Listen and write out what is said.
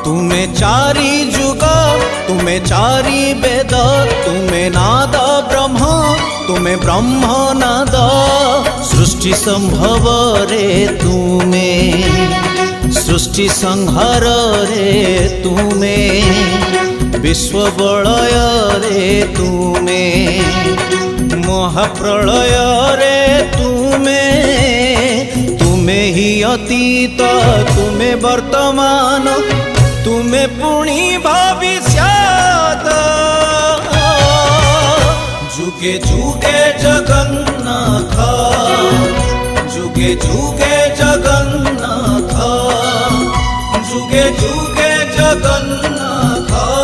तुमे चारि जुग तुमे चारि वेद तुमे नाद ब्रह्म तुमे ब्रह्म नाद सृष्टि संभव रे तुमे सृष्टि संहार रे तुमे विश्व बलय रे तुमे महाप्रलय रे तुमे तुमे ही अतीत तुमे वर्तमान तुमे पुणी भविष्यत जुगे जुगे जगन्नाथ जुगे जुगे जगन्नाथ जुगे जुगे जगन्नाथ।